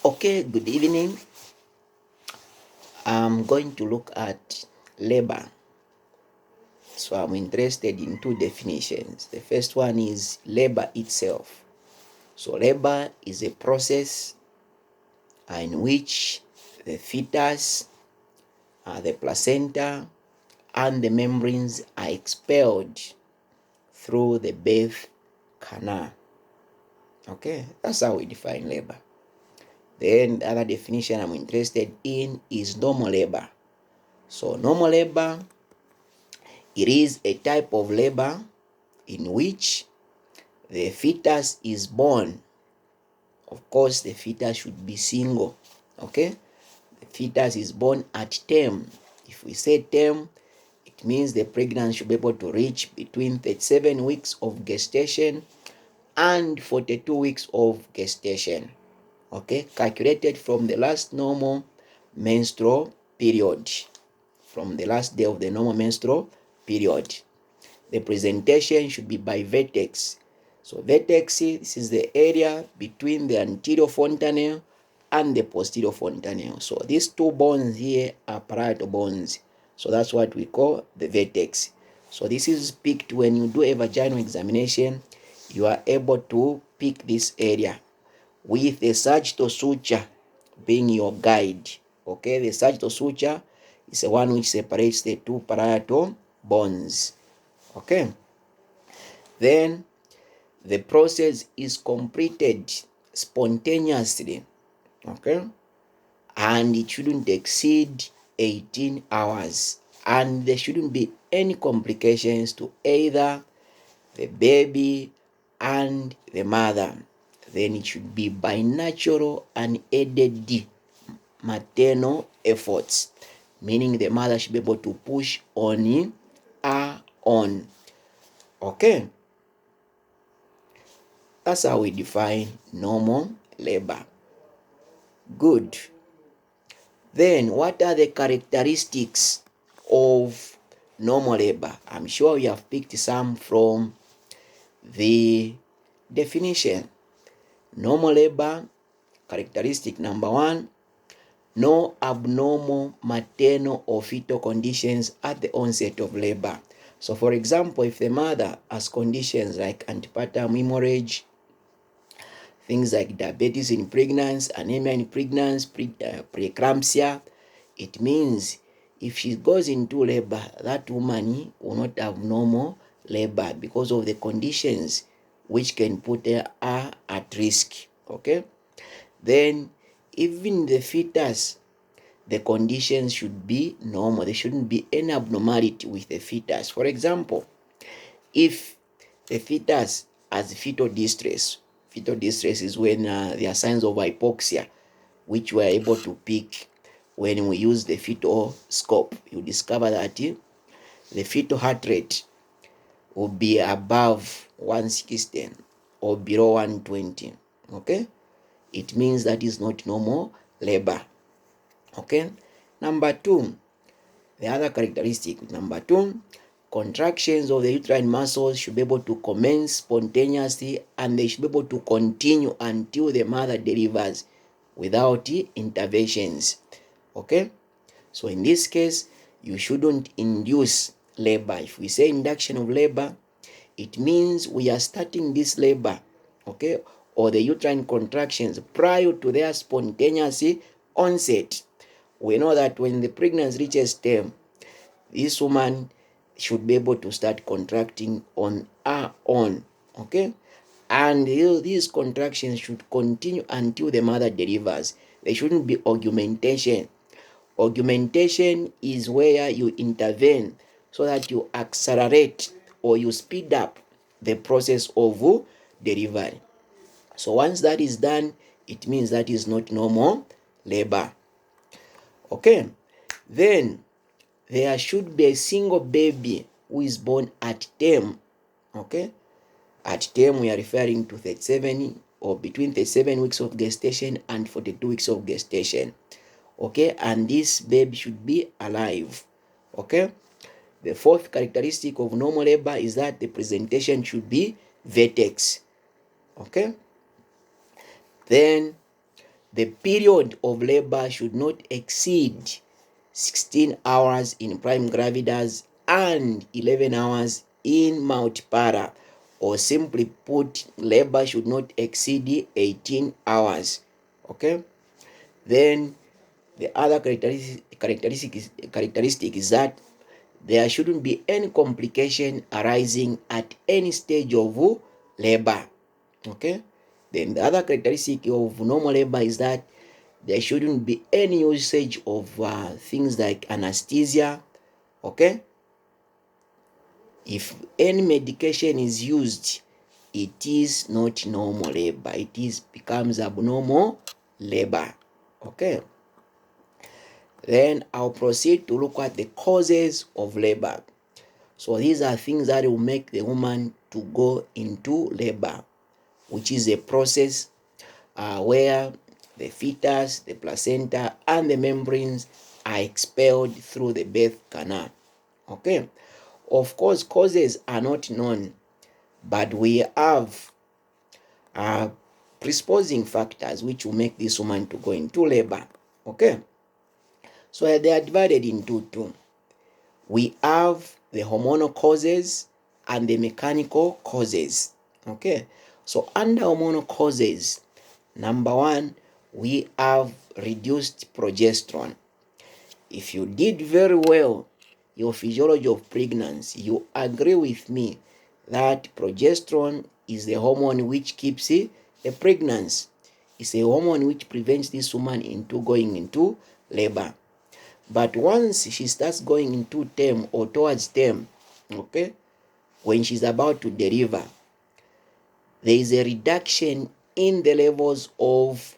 Okay, good evening. I'm going to look at labor. So I'm interested in two definitions. The first one is labor itself. So labor is a process in which the fetus, the placenta, and the membranes are expelled through the birth canal. Okay, that's how we define labor. Then the other definition I'm interested in is normal labor. So normal labor, it is a type of labor in which the fetus is born. Of course, the fetus should be single. Okay, the fetus is born at term. If we say term, it means the pregnancy should be able to reach between 37 weeks of gestation and 42 weeks of gestation. Okay, calculated from the last normal menstrual period. From the last day of the normal menstrual period. The presentation should be by vertex. So vertex, this is the area between the anterior fontanelle and the posterior fontanelle. So these two bones here are parietal bones. So that's what we call the vertex. So this is picked when you do a vaginal examination. You are able to pick this area with the sagittal suture being your guide. Okay, the sagittal suture is the one which separates the two parietal bones. Okay, then the process is completed spontaneously. Okay, and it shouldn't exceed 18 hours, and there shouldn't be any complications to either the baby and the mother. Then it should be by natural and aided maternal efforts, meaning the mother should be able to push on her own. Okay, that's how we define normal labor. Good. Then what are the characteristics of normal labor? I'm sure we have picked some from the definition. Normal labor, characteristic number one, no abnormal maternal or fetal conditions at the onset of labor. So for example, if the mother has conditions like antepartum hemorrhage, things like diabetes in pregnancy, anemia in pregnancy, preeclampsia, it means if she goes into labor, that woman will not have normal labor because of the conditions which can put her at risk. Okay, then even the fetus, the conditions should be normal. There shouldn't be any abnormality with the fetus. For example, if the fetus has fetal distress is when there are signs of hypoxia, which we are able to pick when we use the fetal scope. You discover that the fetal heart rate will be above 160 or below 120. Okay, it means that is not normal labor. Okay, number two, the other characteristic, number two, contractions of the uterine muscles should be able to commence spontaneously and they should be able to continue until the mother delivers without interventions. Okay, so in this case, you shouldn't induce labor. If we say induction of labor, it means we are starting this labor, okay, or the uterine contractions prior to their spontaneous onset. We know that when the pregnancy reaches term, this woman should be able to start contracting on her own. Okay, and these contractions should continue until the mother delivers. There shouldn't be augmentation. Augmentation is where you intervene so that you accelerate or you speed up the process of delivery. So once that is done, it means that is not normal labor. Okay, then there should be a single baby who is born at term. Okay, at term we are referring to 37 or between 37 weeks of gestation and 42 weeks of gestation. Okay, and this baby should be alive. Okay, the fourth characteristic of normal labor is that the presentation should be vertex. Okay, then the period of labor should not exceed 16 hours in prime gravidas and 11 hours in multipara, or simply put, labor should not exceed 18 hours. Okay, then the other characteristic is that there shouldn't be any complication arising at any stage of labor. Okay, then the other characteristic of normal labor is that there shouldn't be any usage of things like anesthesia. Okay, if any medication is used, it is not normal labor, becomes abnormal labor. Okay, then I'll proceed to look at the causes of labor. So these are things that will make the woman to go into labor, which is a process where the fetus, the placenta, and the membranes are expelled through the birth canal. Okay, of course, causes are not known, but we have predisposing factors which will make this woman to go into labor. Okay, so they are divided into two. We have the hormonal causes and the mechanical causes. Okay, so under hormonal causes, number one, we have reduced progesterone. If you did very well your physiology of pregnancy, you agree with me that progesterone is the hormone which keeps a pregnancy. It's a hormone which prevents this woman into going into labor. But once she starts going into term or towards term, okay, when she's about to deliver, there is a reduction in the levels of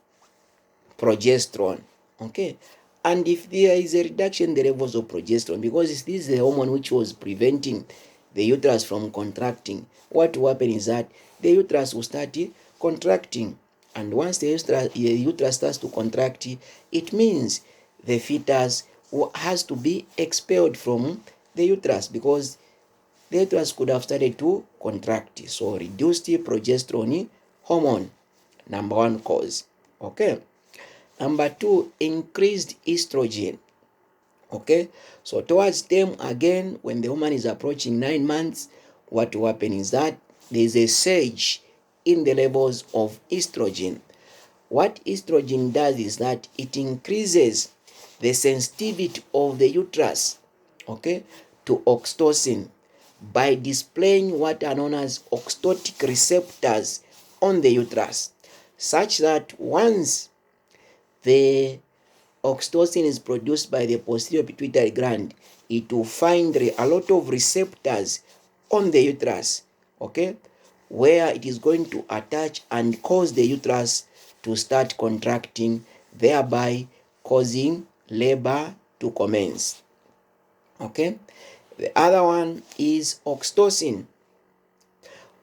progesterone. Okay, and if there is a reduction in the levels of progesterone, because this is the hormone which was preventing the uterus from contracting, what will happen is that the uterus will start contracting, and once the uterus starts to contract, it means the fetus has to be expelled from the uterus, because the uterus could have started to contract. So reduced progesterone hormone, number one cause. Okay, number two, increased estrogen. Okay, so towards them again, when the woman is approaching 9 months, what will happen is that there is a surge in the levels of estrogen. What estrogen does is that it increases the sensitivity of the uterus, okay, to oxytocin by displaying what are known as oxytocin receptors on the uterus, such that once the oxytocin is produced by the posterior pituitary gland, it will find a lot of receptors on the uterus, okay, where it is going to attach and cause the uterus to start contracting, thereby causing labor to commence. Okay, the other one is oxytocin.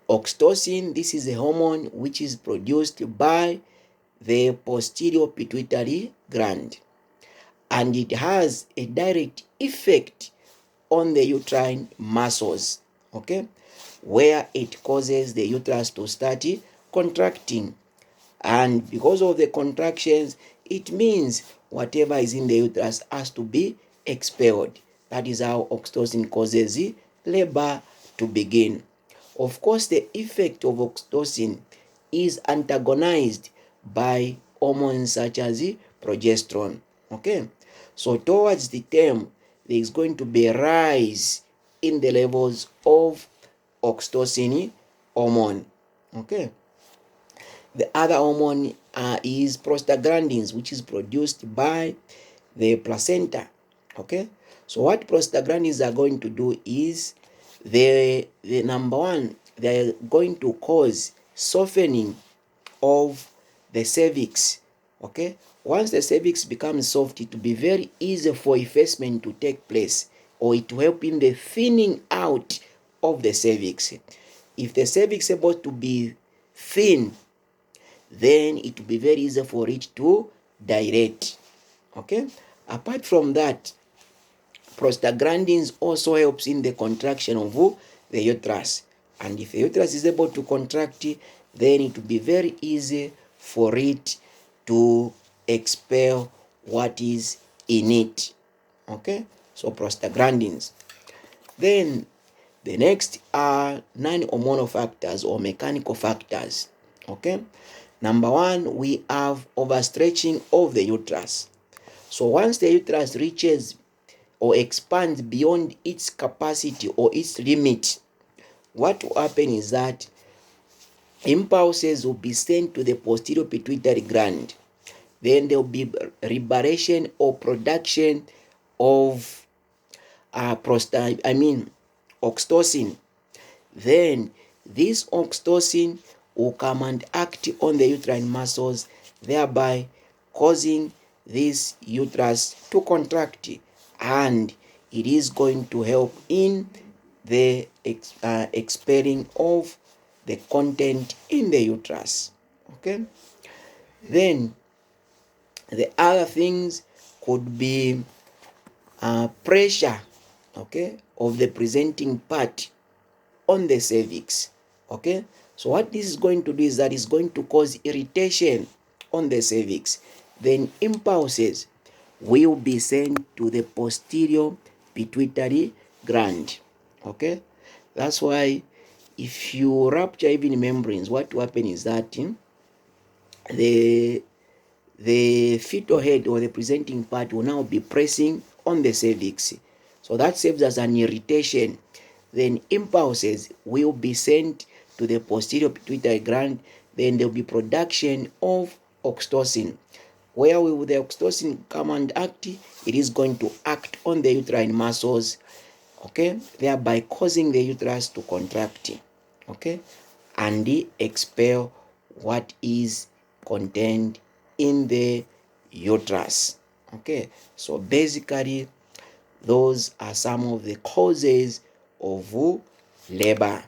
Oxytocin, this is a hormone which is produced by the posterior pituitary gland, and it has a direct effect on the uterine muscles, okay, where it causes the uterus to start contracting, and because of the contractions, it means whatever is in the uterus has to be expelled. That is how oxytocin causes labor to begin. Of course, the effect of oxytocin is antagonized by hormones such as progesterone. Okay, so towards the term, there is going to be a rise in the levels of oxytocin hormone. Okay, the other hormone is prostaglandins, which is produced by the placenta. Okay, so what prostaglandins are going to do is the number one, they're going to cause softening of the cervix. Okay, once the cervix becomes soft, it will be very easy for effacement to take place, or it will help in the thinning out of the cervix. If the cervix is able to be thin, then it will be very easy for it to dilate. Okay, apart from that, prostaglandins also helps in the contraction of the uterus, and if the uterus is able to contract, then it will be very easy for it to expel what is in it. Okay, so prostaglandins. Then the next are non-hormonal factors or mechanical factors. Okay, number one, we have overstretching of the uterus. So once the uterus reaches or expands beyond its capacity or its limit, what will happen is that impulses will be sent to the posterior pituitary gland. Then there will be liberation or production of oxytocin. Then this oxytocin will come and act on the uterine muscles, thereby causing this uterus to contract, and it is going to help in the expelling of the content in the uterus. Okay, then the other things could be pressure, okay, of the presenting part on the cervix. Okay, so what this is going to do is that it's going to cause irritation on the cervix. Then impulses will be sent to the posterior pituitary gland. Okay, that's why if you rupture even membranes, what will happen is that the fetal head or the presenting part will now be pressing on the cervix. So that serves as an irritation. Then impulses will be sent to the posterior pituitary gland. Then there will be production of oxytocin. Where will the oxytocin come and act? It is going to act on the uterine muscles, okay, thereby causing the uterus to contract, okay, and expel what is contained in the uterus. Okay, so basically those are some of the causes of labor.